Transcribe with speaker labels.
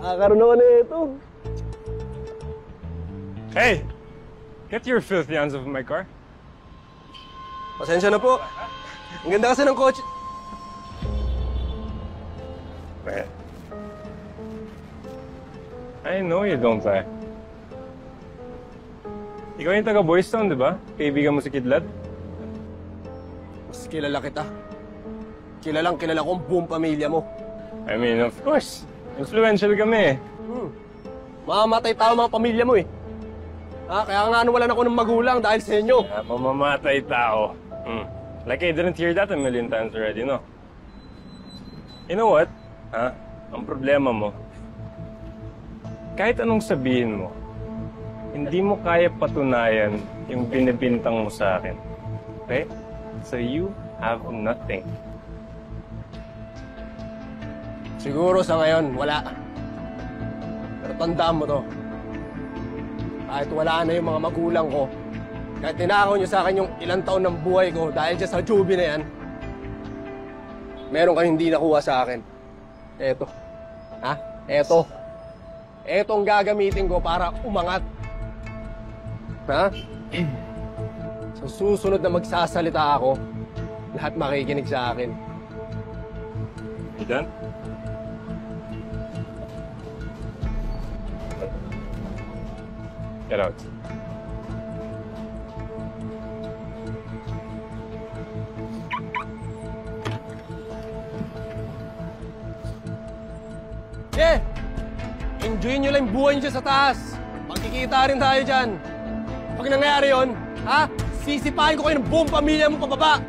Speaker 1: Nakakaroon naman na ito.
Speaker 2: Hey! Get your filthy hands off my car.
Speaker 1: Pasensya na po. Ang ganda kasi ng kotse.
Speaker 2: Well, I know you don't lie. Ikaw yung taga Boys Town, di ba? Kaibigan mo si Kidlat?
Speaker 1: Mas kilala kita. Kilalang kilala ko ang buong pamilya mo.
Speaker 2: I mean, of course. Influential kami eh.
Speaker 1: Mamamatay tao mga pamilya mo eh. Kaya nga nawalan ako ng magulang dahil sa inyo.
Speaker 2: Mamamatay tao. Like I didn't hear that a million times already, no? You know what? Ang problema mo, kahit anong sabihin mo, hindi mo kaya patunayan yung binibintang mo sa akin. Okay? So you have nothing.
Speaker 1: Siguro sa ngayon, wala. Pero tandaan mo to. Kahit wala na yung mga magulang ko, kahit tinakaw niyo sa akin yung ilang taon ng buhay ko dahil dyan sa juvie na yan, meron kang hindi nakuha sa akin. Eto. Eto. Eto ang gagamitin ko para umangat. Sa susunod na magsasalita ako, lahat makikinig sa akin.
Speaker 2: You done? Get out.
Speaker 1: Enjoyin nyo lang yung buhay nyo sa taas. Magkikita rin tayo dyan. Pag nangyari yun, sisipahin ko kayo ng buong pamilya mo pababa.